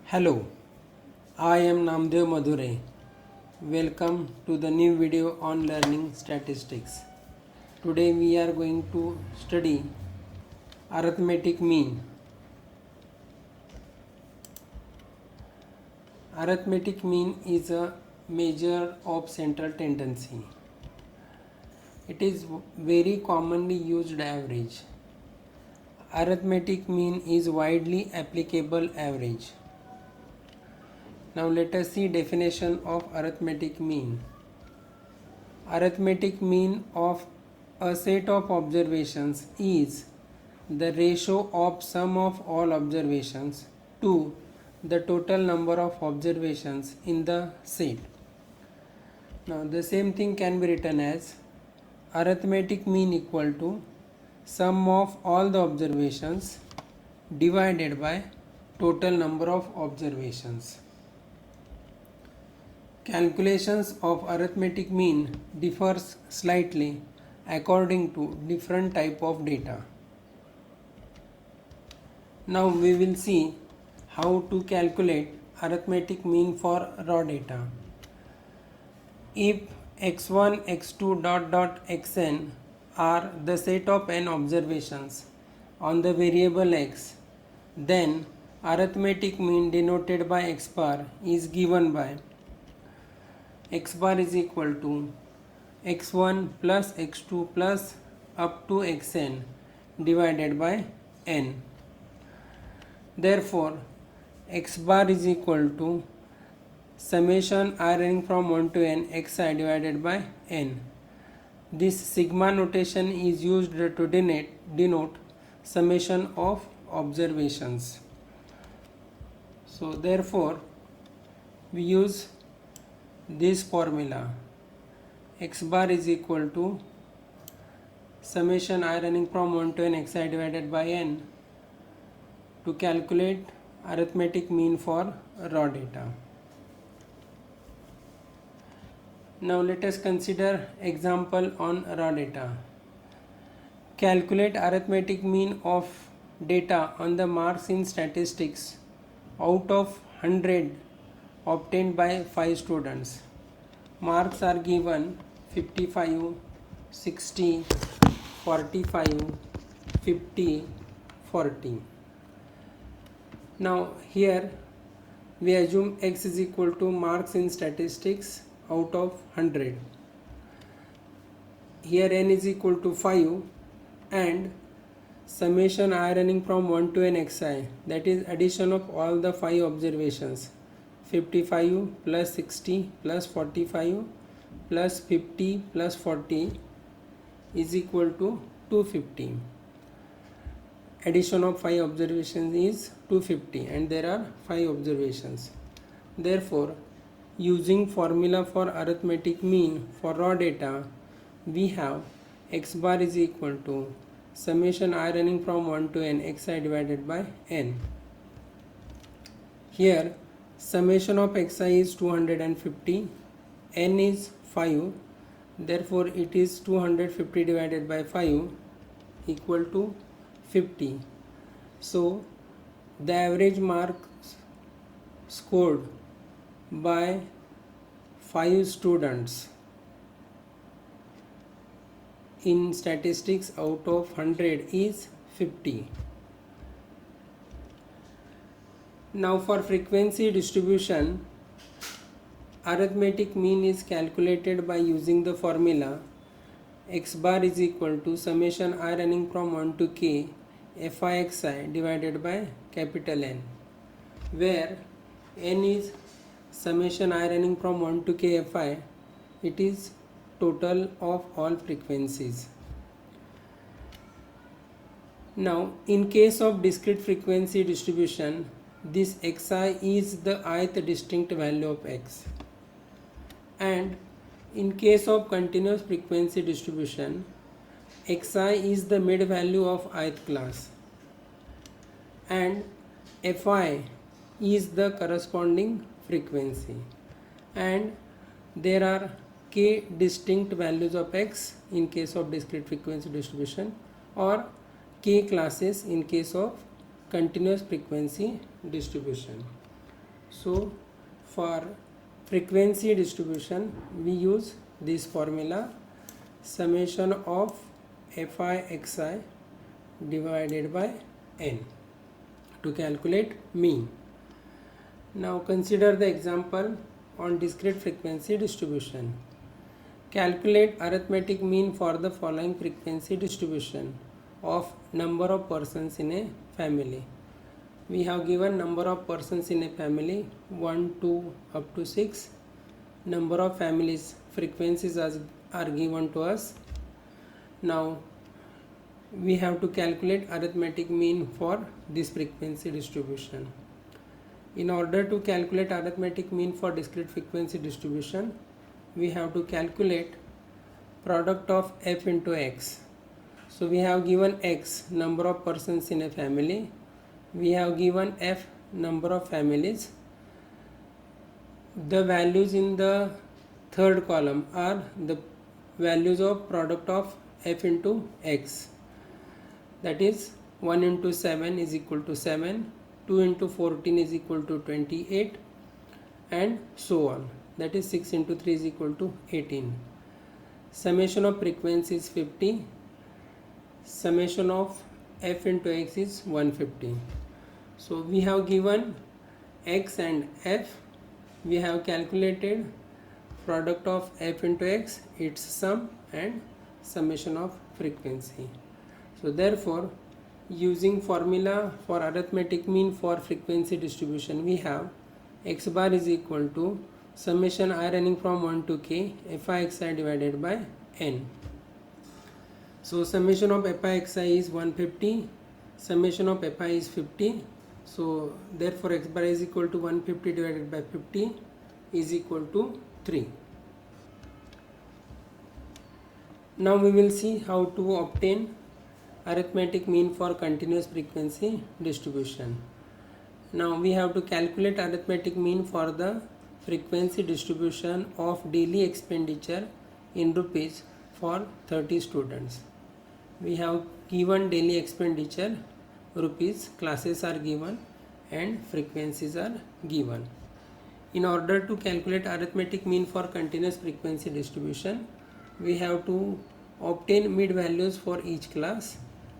Hello, I am Namdev Madhure. Welcome to the new video on learning statistics. Today we are going to study arithmetic mean. Arithmetic mean is a measure of central tendency. It is very commonly used average. Arithmetic mean is widely applicable average. Now let us see definition of arithmetic mean. Arithmetic mean of a set of observations is the ratio of sum of all observations to the total number of observations in the set. Now the same thing can be written as arithmetic mean equal to sum of all the observations divided by total number of observations. Calculations of arithmetic mean differs slightly according to different type of data. Now we will see how to calculate arithmetic mean for raw data. If x1, x2 xn are the set of n observations on the variable x, then arithmetic mean denoted by x bar is given by x bar is equal to x1 plus x2 plus up to xn divided by n. Therefore, x bar is equal to summation I running from 1 to n xi divided by n. This sigma notation is used to denote summation of observations. So therefore, we use this formula. X bar is equal to summation I running from 1 to n xi divided by n to calculate arithmetic mean for raw data. Now let us consider example on raw data. Calculate arithmetic mean of data on the marks in statistics out of 100 obtained by 5 students. Marks are given 55, 60, 45, 50, 40. Now here we assume x is equal to marks in statistics out of 100. Here n is equal to 5 and summation I running from 1 to n xi, that is addition of all the 5 observations, 55 plus 60 plus 45 plus 50 plus 40 is equal to 250. Addition of 5 observations is 250 and there are 5 observations. Therefore, using formula for arithmetic mean for raw data, we have x bar is equal to summation I running from 1 to n xi divided by n. Here summation of xi is 250, n is 5, therefore it is 250 divided by 5 equal to 50. So the average marks scored by 5 students in statistics out of 100 is 50. Now for frequency distribution, arithmetic mean is calculated by using the formula x bar is equal to summation I running from 1 to k fi xi divided by capital N, where n is summation I running from 1 to k fi, it is total of all frequencies. Now in case of discrete frequency distribution, this xi is the ith distinct value of x, and in case of continuous frequency distribution, xi is the mid value of ith class and fi is the corresponding frequency, and there are k distinct values of x in case of discrete frequency distribution or k classes in case of continuous frequency distribution. So for frequency distribution we use this formula, summation of fi xi divided by n, to calculate mean. Now consider the example on discrete frequency distribution. Calculate arithmetic mean for the following frequency distribution of number of persons in a family. We have given number of persons in a family 1, 2 up to 6. Number of families frequencies are given to us. Now we have to calculate arithmetic mean for this frequency distribution. In order to calculate arithmetic mean for discrete frequency distribution, we have to calculate product of f into x. So we have given x, number of persons in a family. We have given f, number of families. The values in the third column are the values of product of f into x. That is 1 into 7 is equal to 7, 2 into 14 is equal to 28, and so on. That is 6 into 3 is equal to 18. Summation of frequency is 50. Summation of f into x is 150. So we have given x and f. We have calculated product of f into x, its sum, and summation of frequency. So therefore, using formula for arithmetic mean for frequency distribution, we have x bar is equal to summation I running from 1 to k fi xi divided by n. So summation of fi xi is 150, summation of fi is 50. So therefore x bar is equal to 150 divided by 50 is equal to 3. Now we will see how to obtain arithmetic mean for continuous frequency distribution. Now we have to calculate arithmetic mean for the frequency distribution of daily expenditure in rupees for 30 students. We have given daily expenditure rupees, classes are given, and frequencies are given. In order to calculate arithmetic mean for continuous frequency distribution, we have to obtain mid values for each class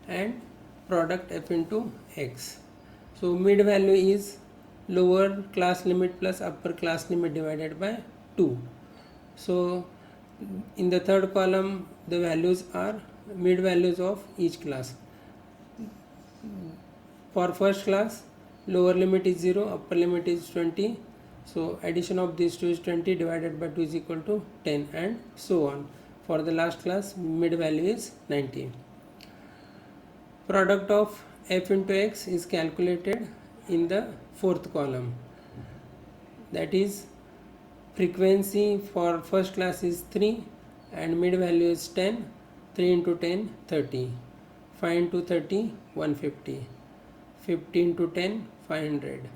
and product f into x. So mid value is lower class limit plus upper class limit divided by 2. So in the third column the values are mid values of each class. For first class, lower limit is 0, upper limit is 20. So addition of these two is 20, divided by 2 is equal to 10, and so on. For the last class, mid value is 90. Product of f into x is calculated in the fourth column. That is, frequency for first class is 3 and mid value is 10. 3 into 10, 30. 5 into 30, 150. 50 into 10, 500.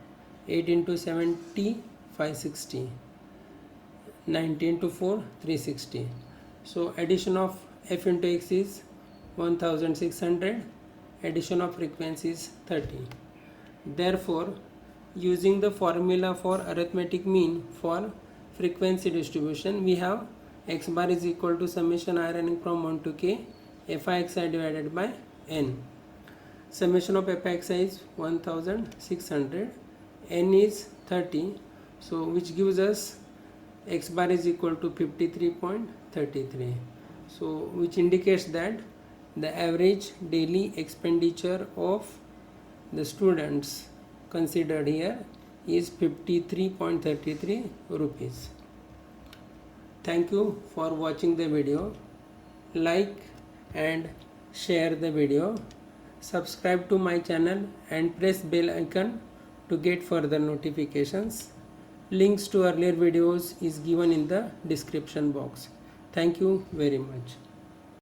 8 into 70, 560. 90 into 4, 360. So addition of f into x is 1600. Addition of frequency is 30. Therefore, using the formula for arithmetic mean for frequency distribution, we have x bar is equal to summation I running from 1 to k fi xi divided by n. Summation of fi xi is 1600, n is 30, so which gives us x bar is equal to 53.33. So which indicates that the average daily expenditure of the students considered here is 53.33 rupees. Thank you for watching the video. Like and share the video. Subscribe to my channel and press bell icon to get further notifications. Links to earlier videos is given in the description box. Thank you very much.